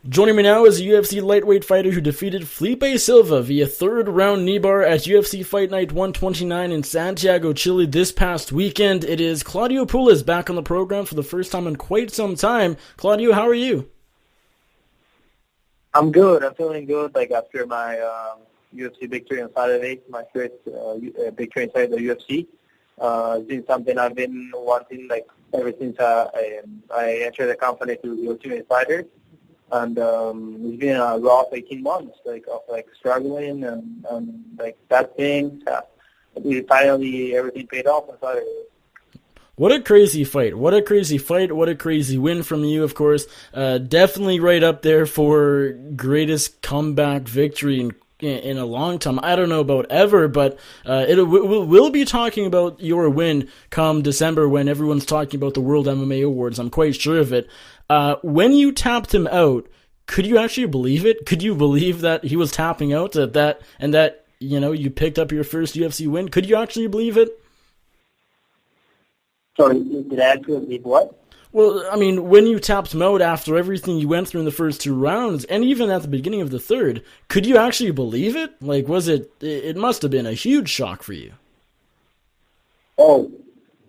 Joining me now is a UFC lightweight fighter who defeated Felipe Silva via third-round knee bar at UFC Fight Night 129 in Santiago, Chile this past weekend. It is Claudio Puelles back on the program for the first time in quite some time. Claudio, how are you? I'm good. I'm feeling good. Like after my UFC victory on Saturday, my first victory inside the UFC. It's been something I've been wanting like ever since I entered the company to the Ultimate Fighter. And it's been a rough 18 months, of struggling and like bad things. Finally, everything paid off on Saturday. What a crazy fight. What a crazy fight. What a crazy win from you, of course. Definitely right up there for greatest comeback victory in a long time. I don't know about ever, but we'll be talking about your win come December when everyone's talking about the World MMA Awards. I'm quite sure of it. When you tapped him out, could you actually believe it? Could you believe that he was tapping out and that you picked up your first UFC win? Could you actually believe it? Sorry, did I actually believe what? Well, I mean, when you tapped him out after everything you went through in the first two rounds, and even at the beginning of the third, could you actually believe it? Like, it must have been a huge shock for you. Oh,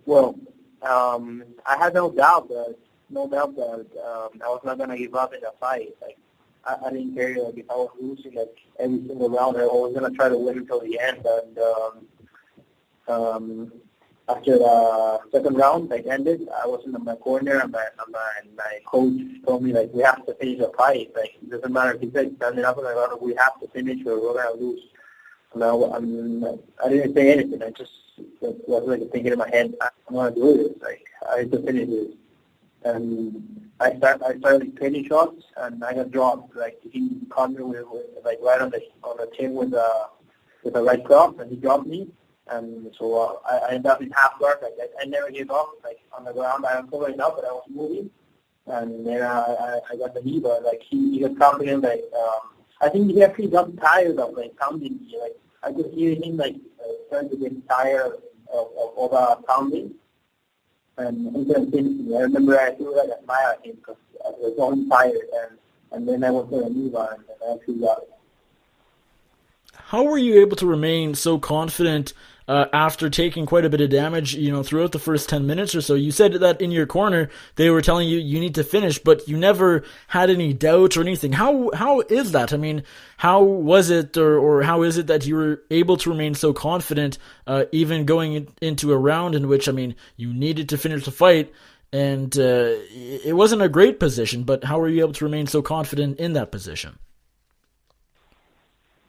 well, I had no doubt that I was not going to give up in the fight. Like, I didn't care, like, if I was losing, like, every single round, I was going to try to win until the end, and, after the second round, ended, I was in my corner, and my coach told me, like, we have to finish the fight. Like, it doesn't matter if he said standing up, and I thought, we have to finish or we're going to lose. And I didn't say anything. I just was, like, thinking in my head, I'm going to do this. Like, I have to finish this. And I started like, trading shots, and I got dropped. Like, he caught me with like, right on the chin with the right cross, and he dropped me. And so I ended up in half guard. Like I never gave up. Like on the ground, I was going up, but I was moving. And then I got the knee, but like he got confident. Like I think he actually got tired of like pounding me. Like I could hear him like starting to get tired of pounding. And he couldn't finish me. I remember I threw like a smile at him because I was on fire. And then I went to a knee bar, and I actually got it. How were you able to remain so confident after taking quite a bit of damage, throughout the first 10 minutes or so? You said that in your corner they were telling you need to finish, but you never had any doubt or anything. How is that? I mean, how was it or how is it that you were able to remain so confident even going into a round in which, I mean, you needed to finish the fight and it wasn't a great position, but how were you able to remain so confident in that position?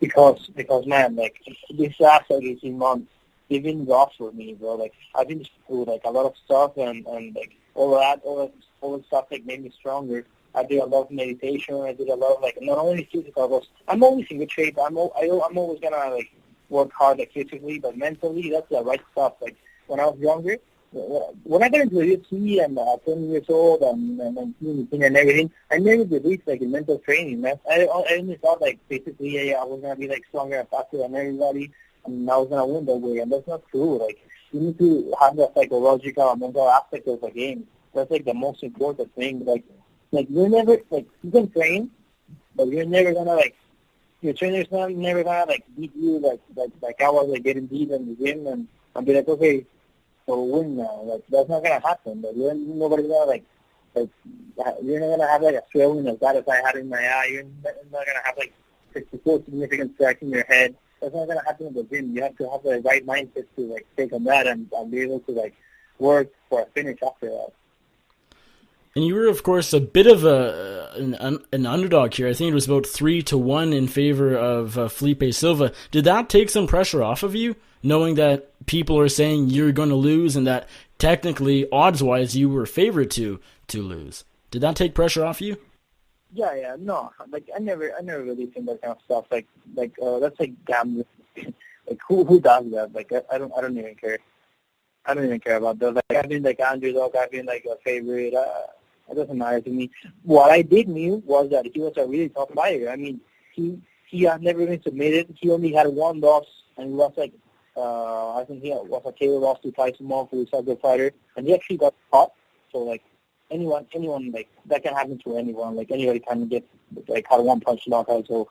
Because man, like this last like 18 months, they've been rough for me, bro. Like I've been through like a lot of stuff, and like all the stuff like made me stronger. I did a lot of meditation. I did a lot of like not only physical, but I'm always in good shape. I'm always gonna like work hard like physically, but mentally that's the right stuff. Like when I was younger, when I got into the UFC and 20 years old and everything, I never believed like in mental training, man. I only thought like basically I was gonna be like stronger and faster than everybody, and I was gonna win that way, and that's not true. Like you need to have the psychological and mental aspect of the game. That's like the most important thing. Like you're never like you can train, but you're never gonna like your trainer's never gonna like beat you like I was like getting beat in the gym and be like okay. So win now, like that's not gonna happen. But nobody's gonna like you're not gonna have like a swelling as bad as I had in my eye. You're not gonna have like 64 significant cracks in your head. That's not gonna happen in the gym. You have to have the right mindset to like take on that and be able to like work for a finish after that. And you were, of course, a bit of an underdog here. I think it was about 3-1 in favor of Felipe Silva. Did that take some pressure off of you, knowing that people are saying you're going to lose and that technically, odds-wise, you were favored to lose? Did that take pressure off you? Yeah, no. Like I never really think that kind of stuff. Like that's like gambling. Like who does that? Like I don't even care. I don't even care about that. Like I've been like underdog. I've been like a favorite. It doesn't matter to me. What I did knew was that he was a really tough fighter. I mean, he had never been submitted. He only had one loss, and he was like, I think he was a KO loss to Tyson Monk, who is a good fighter, and he actually got caught. So like, anyone like that can happen to anyone. Like anybody can get like had a one-punch knockout. So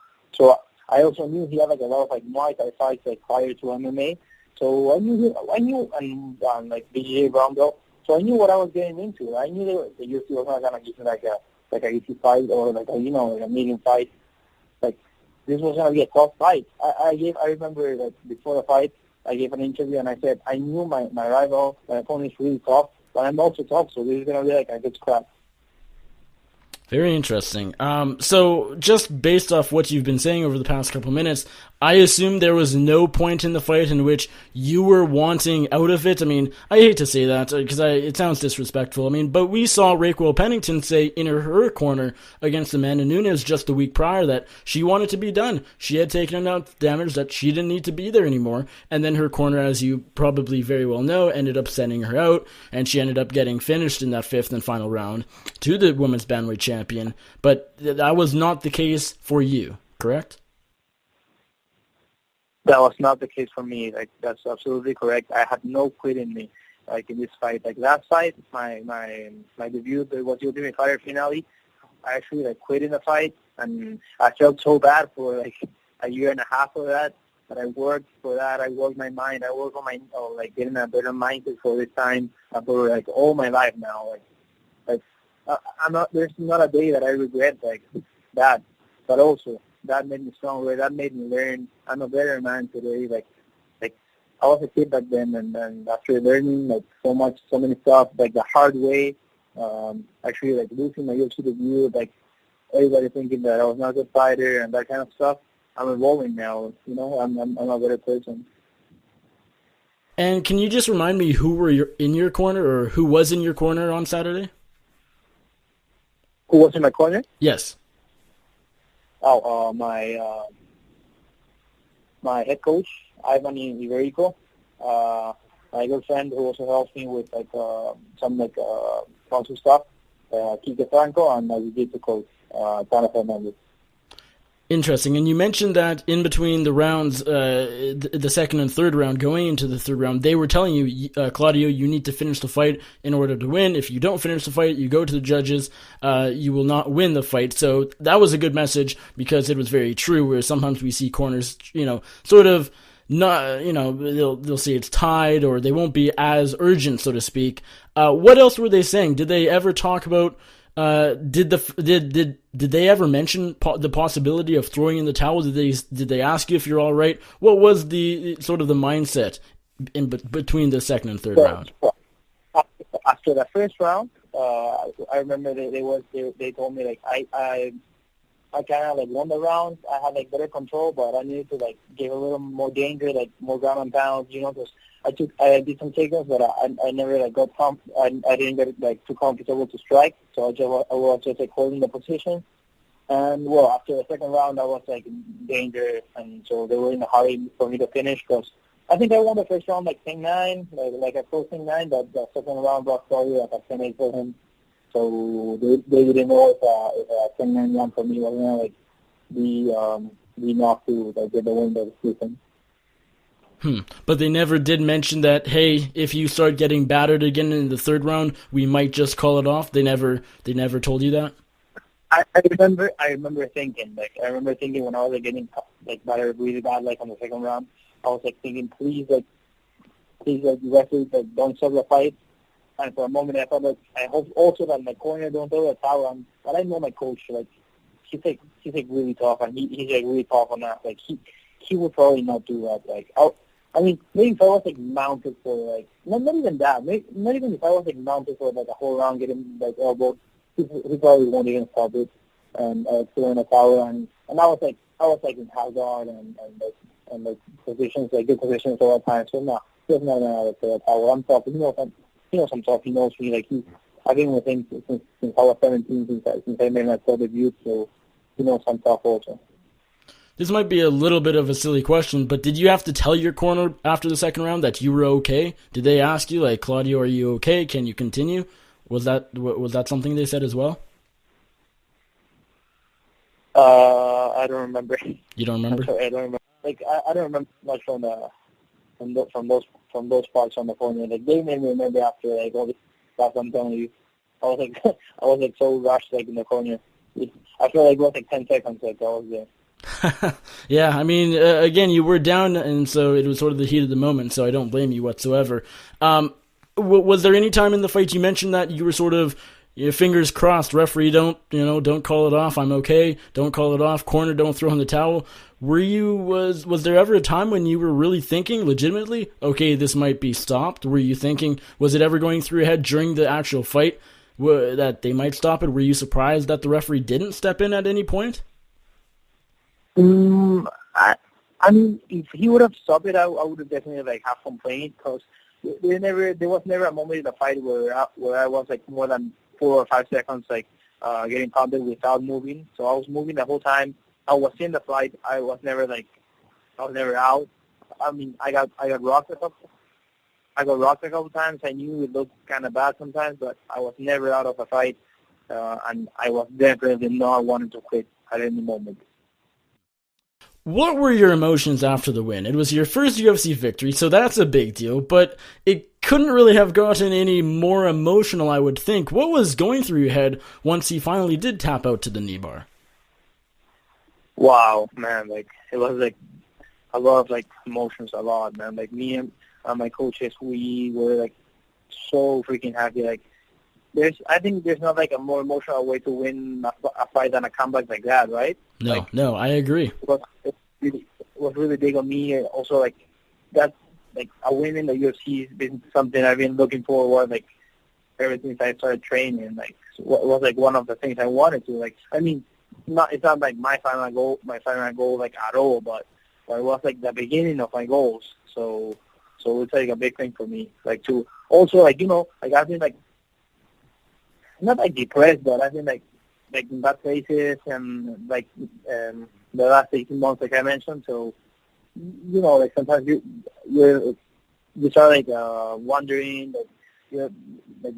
I also knew he had like a lot of like Muay Thai fights like prior to MMA. So I knew, and like BJJ brown belt. So I knew what I was getting into. I knew the UFC was not gonna give me like a easy fight or like a medium fight. Like this was gonna be a tough fight. I remember like before the fight, I gave an interview and I said I knew my rival, my opponent is really tough, but I'm also tough. So this is gonna be like a good scrap. Very interesting. So just based off what you've been saying over the past couple minutes, I assume there was no point in the fight in which you were wanting out of it. I mean, I hate to say that because it sounds disrespectful. I mean, but we saw Raquel Pennington say in her corner against Amanda Nunes just a week prior that she wanted to be done. She had taken enough damage that she didn't need to be there anymore. And then her corner, as you probably very well know, ended up sending her out, and she ended up getting finished in that fifth and final round to the women's bantamweight champion. But that was not the case for you, correct? That was not the case for me. Like that's absolutely correct. I had no quit in me. Like in this fight, like that fight, my debut, it was the Ultimate Fighter finale. I actually like quit in the fight, and I felt so bad for like a year and a half of that. But I worked for that. I worked my mind. I worked on my like getting a better mindset for this time for like all my life now. I'm not. There's not a day that I regret like that. But also that made me stronger. That made me learn. I'm a better man today. Like I was a kid back then, and after learning like so many stuff, like the hard way, actually like losing my UFC debut, like everybody thinking that I was not a good fighter and that kind of stuff. I'm evolving now. You know, I'm a better person. And can you just remind me who were in your corner, or who was in your corner on Saturday? Who was in my corner? Yes. My head coach, Ivan Iberico, my good friend who also helps me with like some like sponsor stuff, Kike Franco, and my jiu-jitsu coach, Tana Fernandez. Interesting. And you mentioned that in between the rounds, the second and third round, going into the third round, they were telling you, Claudio, you need to finish the fight in order to win. If you don't finish the fight, you go to the judges, you will not win the fight. So that was a good message because it was very true, where sometimes we see corners, sort of not, they'll say it's tied, or they won't be as urgent, so to speak. What else were they saying? Did they ever talk about did they ever mention the possibility of throwing in the towel? Did they ask you if you're all right? What was the sort of the mindset in between the second and third round? After the first round, I remember they told me like I kind of like won the round. I had like better control, but I needed to like give a little more danger, like more ground and pound, because I did some takedowns, but I never like got I didn't get like too comfortable to strike, so I was just like holding the position. And well, after the second round, I was like in danger, and so they were in a hurry for me to finish because I think I won the first round like 10-9, like a close 10-9. But the second round was probably like a 10-8 for him. So they didn't know if a 10-9 round for me was gonna like be enough to like get the win of the season. But they never did mention that, hey, if you start getting battered again in the third round, we might just call it off. They never told you that? I remember thinking when I was like getting like battered really bad, like on the second round, I was like thinking, please you referees like don't stop the fight. And for a moment I thought like I hope also that my corner don't throw a towel on. But I know my coach, like he's like really tough, and he's like really tough on that. Like he would probably not do that. Like I mean, maybe if I was like mounted for like not even that, not even if I was like mounted for like a whole round getting like elbowed, he probably won't even stop it and throwing a towel. And I was like in high guard and positions, like good positions all the time. So no, he's not gonna throw a towel. I'm tough. He knows I'm tough. He knows me. Like I've been with him since I was 17, since I made my pro debut. So he knows I'm tough also. This might be a little bit of a silly question, but did you have to tell your corner after the second round that you were okay? Did they ask you, like, Claudio, are you okay? Can you continue? Was that something they said as well? I don't remember. You don't remember? I'm sorry, I don't remember. Like I don't remember much from those parts on the corner. Like they made me remember after like all the stuff I'm telling you. I was like I was like so rushed like in the corner. I feel like it was like 10 seconds like I was there. Yeah, I mean, again, you were down, and so it was sort of the heat of the moment. So I don't blame you whatsoever. Was there any time in the fight you mentioned that you were sort of fingers crossed, referee, don't call it off, I'm okay, don't call it off, corner, don't throw in the towel? Was there ever a time when you were really thinking legitimately, okay, this might be stopped? Were you thinking, was it ever going through your head during the actual fight that they might stop it? Were you surprised that the referee didn't step in at any point? I mean, if he would have stopped it, I would have definitely like have complained, because there was never a moment in the fight where I was like more than 4 or 5 seconds like getting pounded without moving. So I was moving the whole time. I was in the fight. I was never out. I mean, I got rocked a couple times. I knew it looked kind of bad sometimes, but I was never out of a fight, and I was definitely not wanting to quit at any moment. What were your emotions after the win? It was your first UFC victory, so that's a big deal, but it couldn't really have gotten any more emotional, I would think. What was going through your head once he finally did tap out to the knee bar? Wow, man, like, it was like a lot of like emotions, man. Like, me and my coaches, we were like so freaking happy. Like, I think there's not like a more emotional way to win a fight than a comeback like that, right? No, I agree. It was really big on me. Also, like, that, like, a win in the UFC has been something I've been looking forward, like, ever since I started training. Like, it was like one of the things I wanted to. Like, I mean, it's not like my final goal, like, at all, but it was like the beginning of my goals. So it's like a big thing for me. Like, to also, like, like, I've been like, not like depressed, but I've been like in bad places, and like the last 18 months, like I mentioned. So, like, sometimes you start like wondering, like, like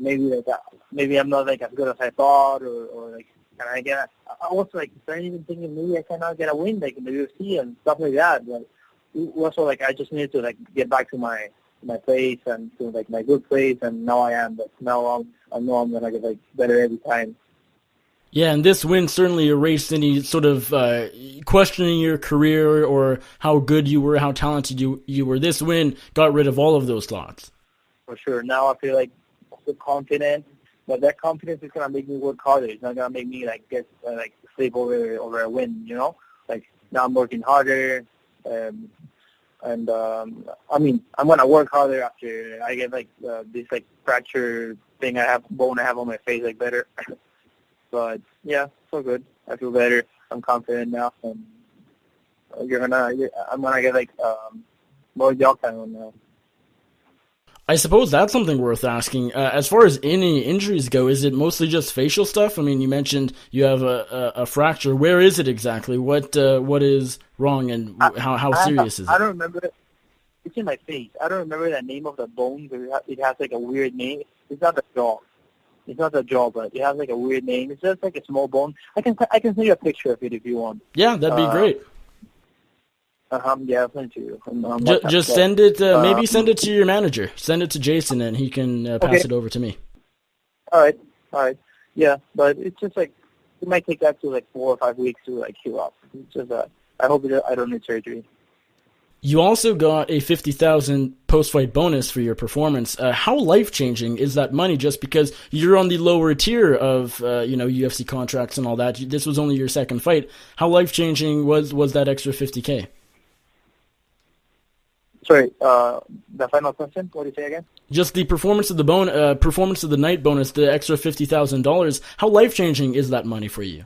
maybe I'm not like as good as I thought, or like, can I get? I was like starting even thinking maybe I cannot get a win like in the UFC and stuff like that. But also, like, I just needed to like get back to my place and to like my good place, and now I am. But now I know I'm gonna get like better every time. Yeah, and this win certainly erased any sort of questioning your career or how good you were, how talented you were. This win got rid of all of those thoughts. For sure. Now I feel like so confident, but that confidence is gonna make me work harder. It's not gonna make me like get like sleep over a win. Like, now I'm working harder, and I mean, I'm gonna work harder after I get like this like fracture bone I have on my face like better. But yeah, so good. I feel better. I'm confident now, and I'm gonna get like more job time now. I suppose that's something worth asking. As far as any injuries go, is it mostly just facial stuff? I mean, you mentioned you have a fracture. Where is it exactly? What is wrong, and how serious is it? I don't remember. It's in my face. I don't remember the name of the bone, but it has like a weird name. It's not the jaw. It's not the jaw, but it has like a weird name. It's just like a small bone. I can send you a picture of it if you want. Yeah, that'd be great. Yeah, I'll send it to you. Just send it. Maybe send it to your manager. Send it to Jason, and he can pass it over to me. All right. Yeah, but it's just like it might take that to like 4 or 5 weeks to like heal up. It's just that I hope I don't need surgery. You also got a $50,000 post-fight bonus for your performance. How life-changing is that money? Just because you're on the lower tier of UFC contracts and all that. This was only your second fight. How life-changing was that extra $50K? Sorry, the final question. What did you say again? Just the performance of the night bonus, the extra $50,000. How life-changing is that money for you?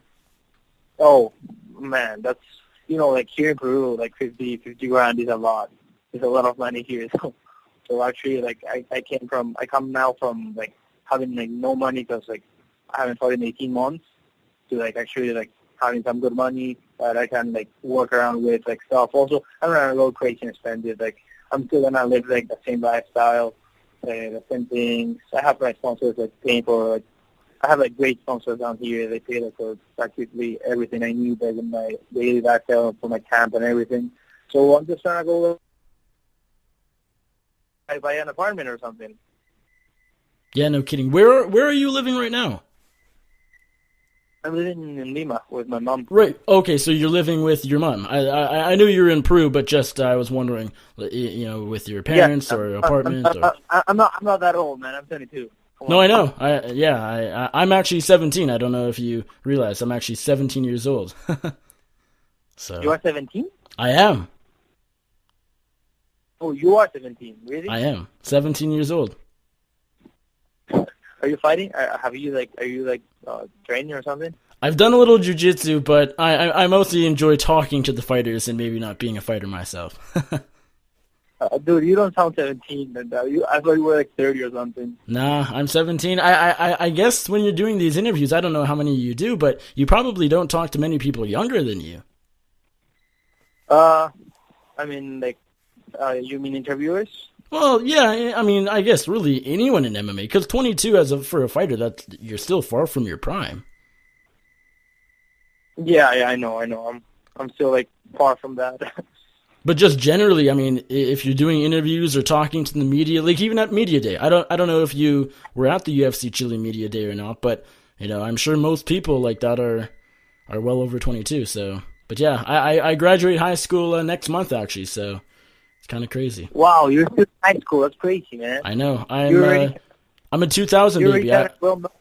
Oh man, that's like here in Peru, like 50 grand is a lot. It's a lot of money here. So actually, like I come now from like having like no money because like I haven't fought in 18 months to like actually like having some good money that I can like work around with like stuff. Also, I'm not gonna go crazy and spend it. Like, I'm still gonna live like the same lifestyle, the same things. I have my sponsors like paying for like. I have like great sponsors down here. They pay like for practically everything I need, like in my daily lifestyle for my camp and everything. So I'm just trying to go buy an apartment or something. Yeah, no kidding. Where are you living right now? I'm living in Lima with my mom. Right. Okay, so you're living with your mom. I knew you were in Peru, but just I was wondering, with your Yeah, parents or apartment or. I'm not that old, man. I'm 22. Come No, on. I know. I'm actually 17. I don't know if you realize I'm actually 17 years old. You So are 17? I am. Oh, you are 17. Really? I am 17 years old. Are you fighting? Are you training or something? I've done a little jujitsu, but I mostly enjoy talking to the fighters and maybe not being a fighter myself. Dude, you don't sound 17. I thought you were like 30 or something. Nah, I'm 17. I guess when you're doing these interviews, I don't know how many you do, but you probably don't talk to many people younger than you. I mean, you mean interviewers? Well, yeah, I mean, I guess really anyone in MMA, because 22 for a fighter, you're still far from your prime. Yeah, I know. I'm still like far from that. But just generally, I mean, if you're doing interviews or talking to the media, like even at media day, I don't know if you were at the UFC Chile media day or not, but I'm sure most people like that are well over 22. So, but yeah, I graduate high school next month actually, so it's kind of crazy. Wow, you're still in high school. That's crazy, man. I know. You're I'm a 2000 you're baby. kind of well known.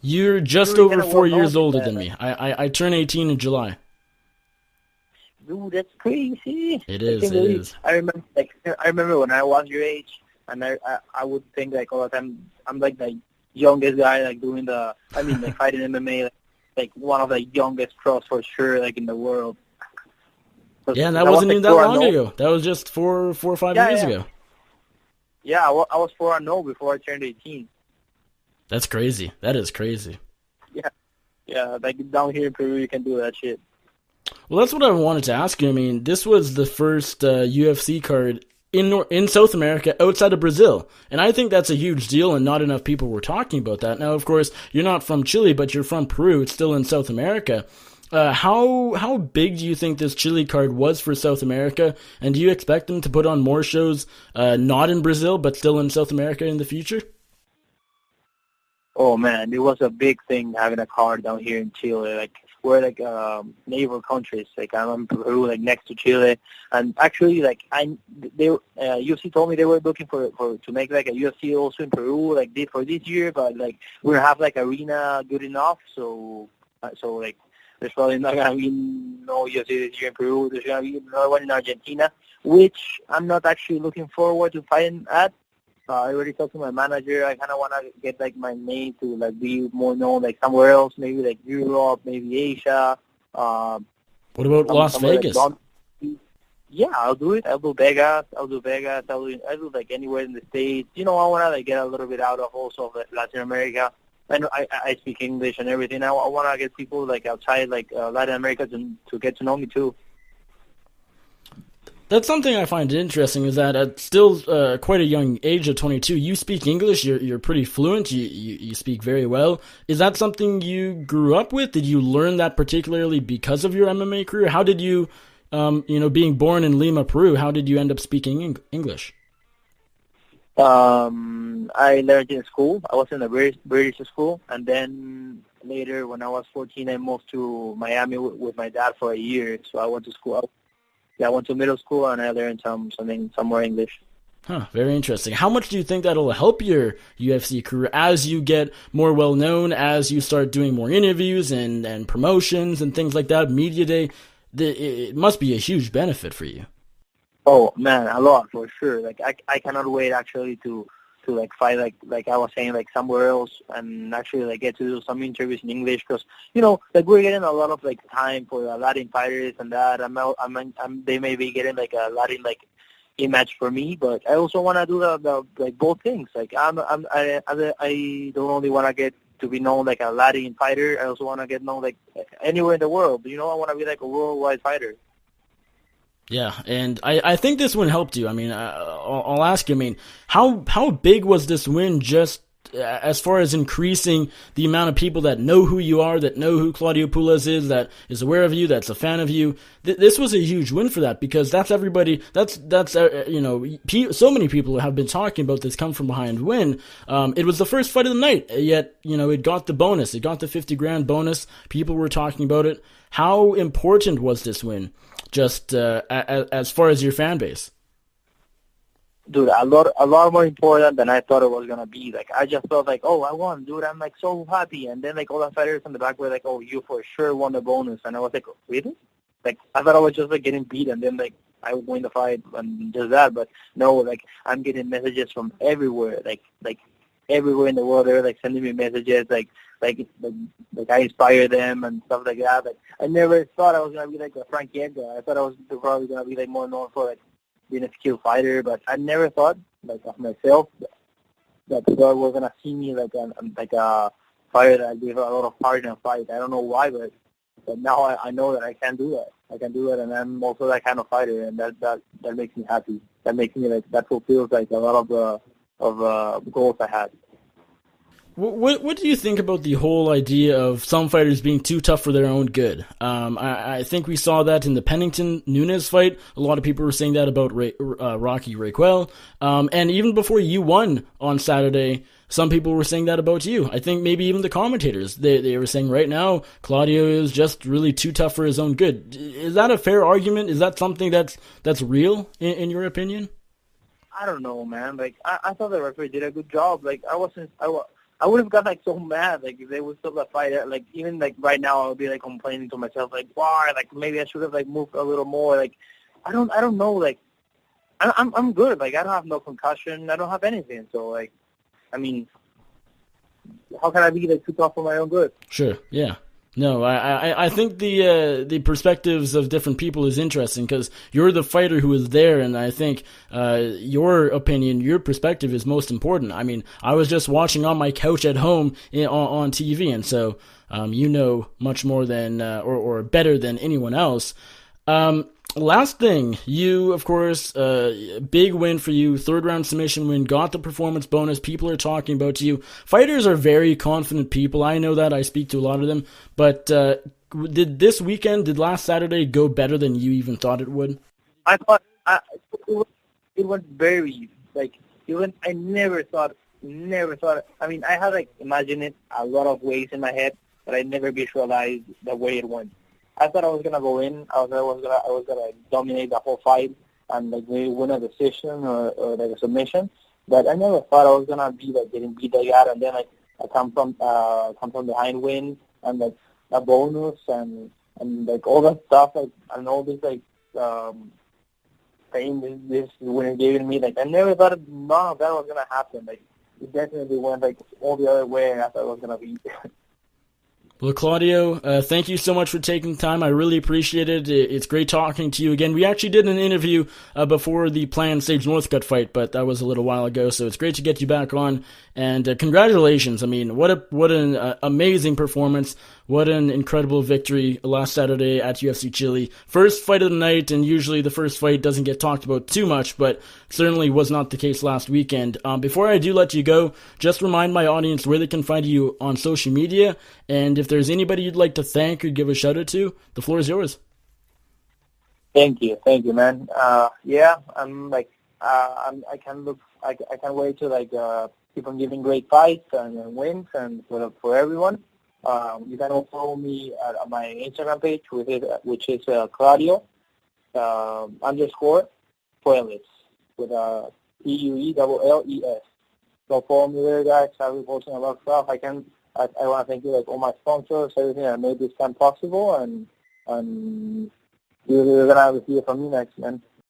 You're just You're over kinda 4 years well-known, older man. than me. I turn 18 in July. Dude, that's crazy. It I is. can't It believe- is. I remember when I was your age, and I would think like all the time I'm like the youngest guy like doing like fighting MMA like one of the youngest pros for sure like in the world. Yeah, and that wasn't even that long ago. That was just four or 5 years ago. Yeah, I was 4-0 before I turned 18. That's crazy. That is crazy. Yeah, like down here in Peru, you can do that shit. Well, that's what I wanted to ask you. I mean, this was the first UFC card in South America outside of Brazil, and I think that's a huge deal, and not enough people were talking about that. Now, of course, you're not from Chile, but you're from Peru. It's still in South America. How big do you think this Chile card was for South America, and do you expect them to put on more shows not in Brazil, but still in South America in the future? Oh man, it was a big thing having a card down here in Chile. Like we're like neighbor countries. Like I'm in Peru, like next to Chile, and actually like UFC told me they were looking for to make like a UFC also in Peru, like did for this year, but like we don't have like arena good enough, so like there's probably not gonna be no UFC this year in Peru. There's gonna be another one in Argentina, which I'm not actually looking forward to fighting at. I already talked to my manager. I kind of want to get like my name to like be more known like somewhere else, maybe like Europe, maybe Asia. What about Las Vegas? Yeah, I'll do it. I'll do Vegas. I'll do like anywhere in the States. I want to like get a little bit out of also of Latin America. I speak English and everything. I want to get people like outside like Latin America to get to know me too. That's something I find interesting is that at still quite a young age of 22, you speak English. You're pretty fluent. You speak very well. Is that something you grew up with? Did you learn that particularly because of your MMA career? How did you, being born in Lima, Peru, how did you end up speaking English? I learned in school. I was in a British school, and then later when I was 14, I moved to Miami with my dad for a year. So I went to school. I went to middle school and I learned some more English. Huh, very interesting. How much do you think that'll help your UFC career as you get more well known, as you start doing more interviews and promotions and things like that, media day? It must be a huge benefit for you. Oh man, a lot for sure. Like I cannot wait actually to like fight like I was saying like somewhere else and actually like get to do some interviews in English because like we're getting a lot of like time for the Latin fighters and that they may be getting like a Latin like image for me, but I also want to do the like both things. Like I don't only want to get to be known like a Latin fighter. I also want to get known like anywhere in the world. I want to be like a worldwide fighter. Yeah, and I think this one helped you. I mean, I'll ask you, I mean, how big was this win just as far as increasing the amount of people that know who you are, that know who Claudio Puelles is, that is aware of you, that's a fan of you. This was a huge win for that, because that's everybody. That's so many people who have been talking about this come from behind win. It was the first fight of the night, yet it got the bonus. It got the $50,000 bonus. People were talking about it. How important was this win, just as far as your fan base? Dude, a lot more important than I thought it was gonna be. Like, I just felt like, oh, I won, dude. I'm like so happy. And then like all the fighters in the back were like, oh, you for sure won the bonus. And I was like, really? Like, I thought I was just like getting beat, and then like I would win the fight and just that. But no, like I'm getting messages from everywhere, like everywhere in the world. They're like sending me messages, like I inspire them and stuff like that. Like, I never thought I was gonna be like a Frankie Edgar. I thought I was probably gonna be like more known for like being a skilled fighter, but I never thought like of myself that people were gonna see me like a fighter that gave a lot of heart in a fight. I don't know why, but now I know that I can do that. I can do it, and I'm also that kind of fighter, and that makes me happy. That makes me like, that fulfills like a lot of goals I had. What do you think about the whole idea of some fighters being too tough for their own good? I think we saw that in the Pennington-Nunes fight. A lot of people were saying that about Rocky Raquel. And even before you won on Saturday, some people were saying that about you. I think maybe even the commentators, they were saying right now, Claudio is just really too tough for his own good. Is that a fair argument? Is that something that's real, in your opinion? I don't know, man. Like, I thought the referee did a good job. Like, I would have got like so mad, like if they would stop the fight. Like, even like right now, I would be like complaining to myself, like, why? Like, maybe I should have like moved a little more. Like, I don't know. Like, I'm good. Like, I don't have no concussion. I don't have anything. So like, I mean, how can I be like too tough for my own good? Sure. Yeah. No, I think the perspectives of different people is interesting, because you're the fighter who is there, and I think your opinion, your perspective is most important. I mean, I was just watching on my couch at home on TV, and so you know much more than or better than anyone else. Last thing, you, of course, big win for you, third round submission win, got the performance bonus, people are talking about you. Fighters are very confident people, I know that, I speak to a lot of them, but did last Saturday go better than you even thought it would? I thought it went very, like, I never thought, I mean, I had like imagined it a lot of ways in my head, but I never visualized the way it went. I thought I was gonna go in. I was gonna dominate the whole fight and like maybe win a decision or like a submission. But I never thought I was gonna be like getting beat like that. And then like I come from behind win and like a bonus and like all that stuff. Like, and all this like fame this winner gave me. Like, I never thought none of that was gonna happen. Like, it definitely went like all the other way. I thought it was gonna be. Well, Claudio, thank you so much for taking the time. I really appreciate it. It's great talking to you again. We actually did an interview before the planned Sage Northcutt fight, but that was a little while ago, so it's great to get you back on. And congratulations. I mean, what an amazing performance. What an incredible victory last Saturday at UFC Chile. First fight of the night, and usually the first fight doesn't get talked about too much, but certainly was not the case last weekend. Before I do let you go, just remind my audience where they can find you on social media, and if there's anybody you'd like to thank or give a shout out to, the floor is yours. Thank you, man. Yeah, I'm like, I can't wait to like keep on giving great fights and wins and for everyone. You can also follow me at my Instagram page, which is Claudio _ Puelles with PUELLES. So follow me there, guys. I'll be posting a lot of stuff. I want to thank you, like all my sponsors, everything that made this time possible, and you're gonna hear from me next, man.